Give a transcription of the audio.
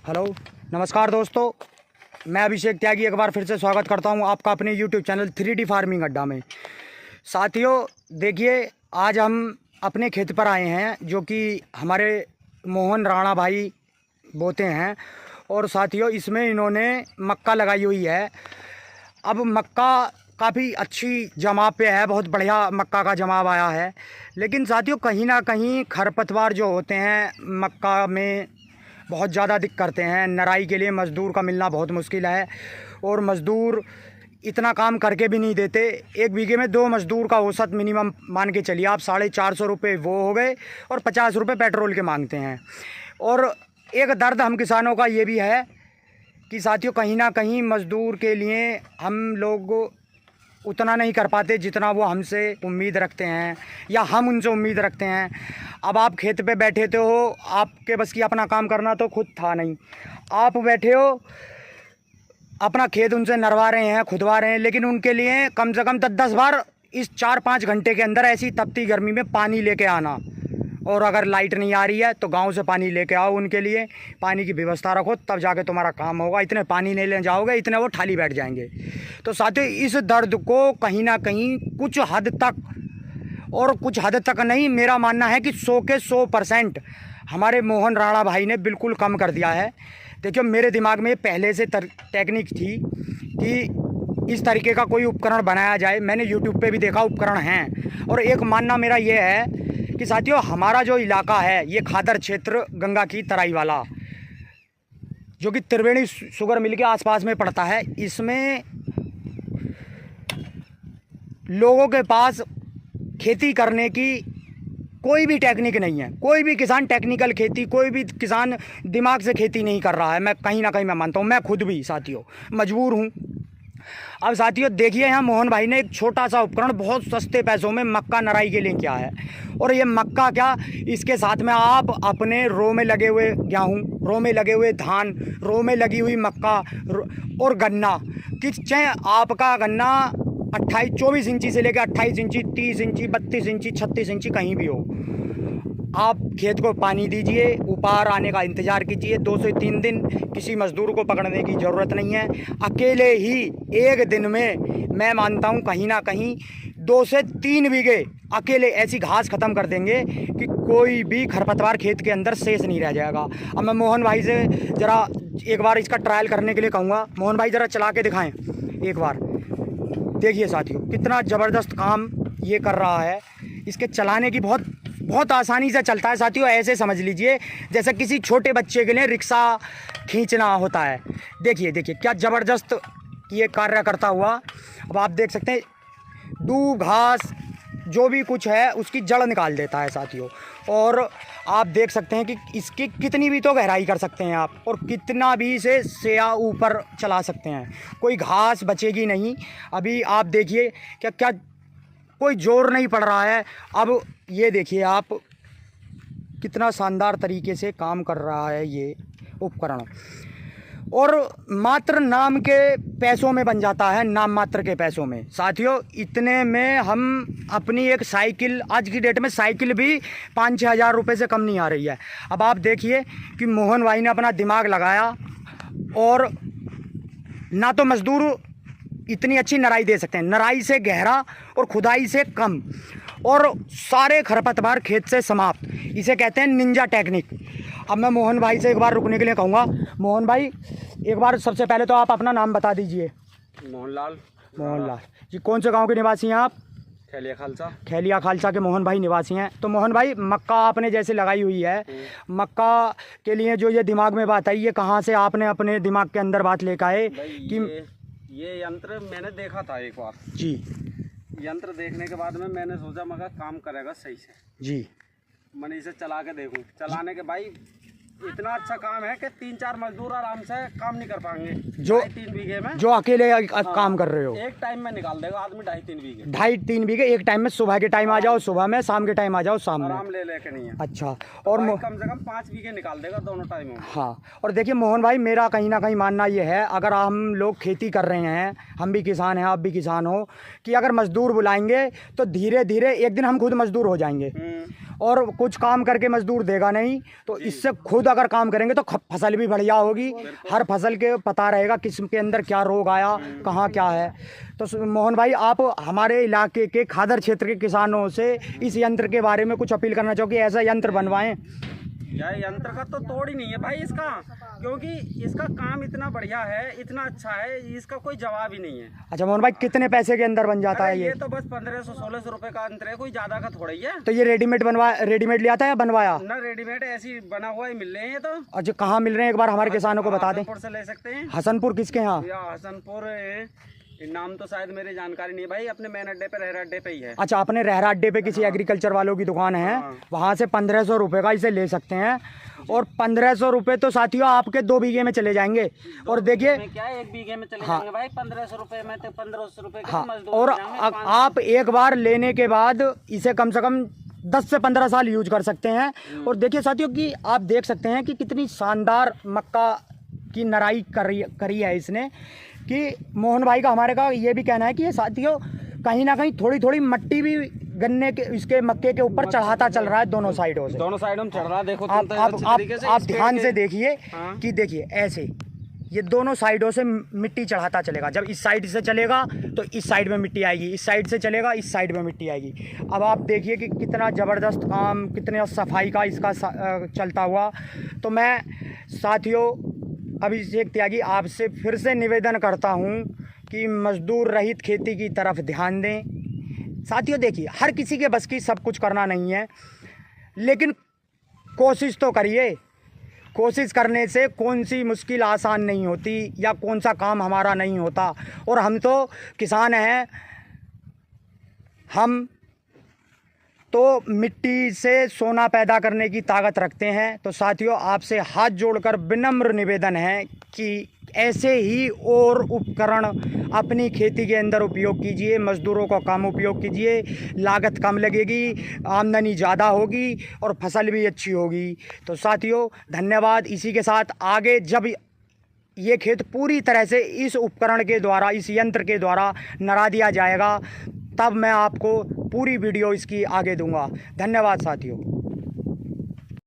Hello नमस्कार दोस्तों, मैं अभिषेक त्यागी एक बार फिर से स्वागत करता हूं आपका अपने यूट्यूब चैनल 3D फार्मिंग अड्डा में। साथियों देखिए, आज हम अपने खेत पर आए हैं जो कि हमारे मोहन राणा भाई बोते हैं। और साथियों इसमें इन्होंने मक्का लगाई हुई है। अब मक्का काफ़ी अच्छी जमाव पे है, बहुत बढ़िया मक्का का जमाव आया है। लेकिन साथियों कहीं ना कहीं खरपतवार जो होते हैं मक्का में बहुत ज़्यादा दिक्कत करते हैं। नराई के लिए मज़दूर का मिलना बहुत मुश्किल है और मज़दूर इतना काम करके भी नहीं देते। एक बीघे में 2 मज़दूर का औसत मिनिमम मान के चलिए आप 450 रुपये वो हो गए और 50 रुपये पेट्रोल के मांगते हैं। और एक दर्द हम किसानों का ये भी है कि साथियों कहीं ना कहीं मज़दूर के लिए हम लोग उतना नहीं कर पाते जितना वो हमसे उम्मीद रखते हैं या हम उनसे उम्मीद रखते हैं। अब आप खेत पे बैठे तो हो, आपके बस की अपना काम करना तो खुद था नहीं। आप बैठे हो अपना खेत उनसे नरवा रहे हैं, खुदवा रहे हैं, लेकिन उनके लिए कम से कम 10 बार इस 4-5 घंटे के अंदर ऐसी तपती गर्मी में पानी लेके आना। और अगर लाइट नहीं आ रही है तो गांव से पानी लेके आओ, उनके लिए पानी की व्यवस्था रखो, तब जाके तुम्हारा काम होगा। इतने पानी नहीं ले जाओगे इतने वो ठाली बैठ जाएंगे। तो साथियों इस दर्द को कहीं ना कहीं कुछ हद तक, और कुछ हद तक नहीं, मेरा मानना है कि 100 के 100% हमारे मोहन राणा भाई ने बिल्कुल कम कर दिया है। देखियो मेरे दिमाग में पहले से टेक्निक थी कि इस तरीके का कोई उपकरण बनाया जाए। मैंने यूट्यूब पे भी देखा उपकरण हैं। और एक मानना मेरा ये है कि साथियों हमारा जो इलाका है ये खादर क्षेत्र गंगा की तराई वाला, जो कि त्रिवेणी शुगर मिल के आसपास में पड़ता है, इसमें लोगों के पास खेती करने की कोई भी टेक्निक नहीं है। कोई भी किसान टेक्निकल खेती, कोई भी किसान दिमाग से खेती नहीं कर रहा है। मैं कहीं ना कहीं मैं मानता हूँ, मैं खुद भी साथियों मजबूर हूँ। अब साथियों देखिए यहाँ मोहन भाई ने एक छोटा सा उपकरण बहुत सस्ते पैसों में मक्का नराई के लिए किया है। और ये मक्का क्या, इसके साथ में आप अपने रो में लगे हुए गेहूँ, रो में लगे हुए धान, रो में लगी हुई मक्का और गन्ना, कि चाहे आपका गन्ना 24 इंची से लेकर 28 इंची, 30 इंची, 32 इंची, 36 इंची कहीं भी हो, आप खेत को पानी दीजिए, ऊपर आने का इंतज़ार कीजिए। 2 से 3 दिन किसी मज़दूर को पकड़ने की ज़रूरत नहीं है। अकेले ही एक दिन में मैं मानता हूँ कहीं ना कहीं 2 से 3 बीघे अकेले ऐसी घास ख़त्म कर देंगे कि कोई भी खरपतवार खेत के अंदर शेष नहीं रह जाएगा। अब मैं मोहन भाई से ज़रा एक बार इसका ट्रायल करने के लिए कहूँगा। मोहन भाई ज़रा चला के दिखाएँ एक बार। देखिए साथियों कितना ज़बरदस्त काम ये कर रहा है। इसके चलाने की बहुत आसानी से चलता है साथियों। ऐसे समझ लीजिए जैसे किसी छोटे बच्चे के लिए रिक्शा खींचना होता है। देखिए क्या ज़बरदस्त ये कार्य करता हुआ। अब आप देख सकते हैं दूब घास जो भी कुछ है उसकी जड़ निकाल देता है साथियों। और आप देख सकते हैं कि इसकी कितनी भी तो गहराई कर सकते हैं आप, और कितना भी इसे सेया ऊपर चला सकते हैं, कोई घास बचेगी नहीं। अभी आप देखिए क्या कोई जोर नहीं पड़ रहा है। अब ये देखिए आप कितना शानदार तरीके से काम कर रहा है ये उपकरण। और मात्र नाम के पैसों में बन जाता है, नाम मात्र के पैसों में साथियों। इतने में हम अपनी एक साइकिल, आज की डेट में साइकिल भी 5-6 हज़ार रुपये से कम नहीं आ रही है। अब आप देखिए कि मोहन भाई ने अपना दिमाग लगाया, और ना तो मज़दूर इतनी अच्छी नराई दे सकते हैं, नराई से गहरा और खुदाई से कम, और सारे खरपतवार खेत से समाप्त। इसे कहते हैं निंजा टेक्निक। अब मैं मोहन भाई से एक बार रुकने के लिए कहूँगा। मोहन भाई एक बार सबसे पहले तो आप अपना नाम बता दीजिए। मोहनलाल जी। कौन से गांव के निवासी हैं आप? खैलिया खालसा के मोहन भाई निवासी हैं। तो मोहन भाई मक्का आपने जैसे लगाई हुई है, मक्का के लिए जो ये दिमाग में बात आई, ये कहाँ से आपने अपने दिमाग के अंदर बात लेकर आए कि ये यंत्र मैंने देखा था एक बार जी। यंत्र देखने के बाद में मैंने सोचा मगर काम करेगा सही से जी। मैंने इसे चला के देखूं। चलाने के भाई इतना अच्छा काम है कि 3-4 मजदूर आराम से काम नहीं कर पाएंगे। जो 3 बीघे में जो अकेले काम कर रहे हो, एक टाइम में निकाल देगा आदमी 2.5-3 बीघे। 2.5-3 बीघे एक टाइम में, सुबह के टाइम आ जाओ सुबह में, शाम के टाइम आ जाओ शाम में। आराम ले लेके नहीं है। अच्छा, और भाई कम से कम 5 बीघे निकाल देगा दोनों टाइमों में। हाँ, और देखिए मोहन भाई, मेरा कहीं ना कहीं मानना ये है, अगर हम लोग खेती कर रहे हैं, हम भी किसान हैं, आप भी किसान हो, कि अगर मजदूर बुलाएंगे तो धीरे धीरे एक दिन हम खुद मजदूर हो जाएंगे। और कुछ काम करके मजदूर देगा नहीं, तो इससे खुद अगर काम करेंगे तो फसल भी बढ़िया होगी। हर फसल के पता रहेगा किस्म के अंदर क्या रोग आया, कहाँ क्या है। तो मोहन भाई, आप हमारे इलाके के खादर क्षेत्र के किसानों से इस यंत्र के बारे में कुछ अपील करना चाहो कि ऐसा यंत्र बनवाएं। यार यंत्र का तो तोड़ ही नहीं है भाई इसका, क्योंकि इसका काम इतना बढ़िया है, इतना अच्छा है, इसका कोई जवाब ही नहीं है। अच्छा मोहन भाई, कितने पैसे के अंदर बन जाता है ये तो बस 1500-1600 रुपए का अंतर है, कोई ज्यादा का थोड़ा ही है। तो ये रेडीमेड लिया था या बनवाया? ना रेडीमेड, ऐसी बना हुआ ही मिल रहे हैं। तो अच्छा, कहाँ मिल रहे हैं एक बार हमारे किसानों को बता दें। हसनपुर से ले सकते हैं। हसनपुर किसके यहाँ? हसनपुर नाम तो शायद मेरी जानकारी नहीं है भाई, अपने मेन अड्डे पे, रहरा अड्डे पे ही है। अच्छा, अपने रहरा अड्डे पे किसी एग्रीकल्चर वालों की दुकान है, वहाँ से 1500 रुपये का इसे ले सकते हैं। और 1500 रुपये तो साथियों आपके 2 बीघे में चले जाएंगे। और देखिए क्या 1 बीघे में चले जाएंगे भाई, 1500 रुपये में तो 1500 रुपये के मजदूर। और आप एक बार लेने के बाद इसे कम से कम 10 से 15 साल यूज कर सकते हैं। और देखिए साथियों कि आप देख सकते हैं कि कितनी शानदार मक्का की नराई करी है इसने, कि मोहन भाई का, हमारे का ये भी कहना है कि ये साथियों कहीं ना कहीं थोड़ी थोड़ी मट्टी भी गन्ने के, इसके मक्के के ऊपर चढ़ाता चल रहा है दोनों साइडों से। दोनों साइड में चढ़ रहा है, देखो आप ध्यान से देखिए कि देखिए ऐसे ये दोनों साइडों से मिट्टी चढ़ाता चलेगा। जब इस साइड से चलेगा तो इस साइड में मिट्टी आएगी, इस साइड से चलेगा इस साइड में मिट्टी आएगी। अब आप देखिए कि कितना ज़बरदस्त काम, कितने सफाई का इसका चलता हुआ। तो मैं साथियों अभिषेक त्यागी आपसे फिर से निवेदन करता हूं कि मजदूर रहित खेती की तरफ ध्यान दें। साथियों देखिए, हर किसी के बस की सब कुछ करना नहीं है, लेकिन कोशिश तो करिए। कोशिश करने से कौन सी मुश्किल आसान नहीं होती, या कौन सा काम हमारा नहीं होता। और हम तो किसान हैं, हम तो मिट्टी से सोना पैदा करने की ताकत रखते हैं। तो साथियों आपसे हाथ जोड़कर विनम्र निवेदन है कि ऐसे ही और उपकरण अपनी खेती के अंदर उपयोग कीजिए, मज़दूरों का कम उपयोग कीजिए, लागत कम लगेगी, आमदनी ज़्यादा होगी और फसल भी अच्छी होगी। तो साथियों धन्यवाद। इसी के साथ आगे जब ये खेत पूरी तरह से इस उपकरण के द्वारा, इस यंत्र के द्वारा नरा दिया जाएगा, तब मैं आपको पूरी वीडियो इसकी आगे दूंगा। धन्यवाद साथियों।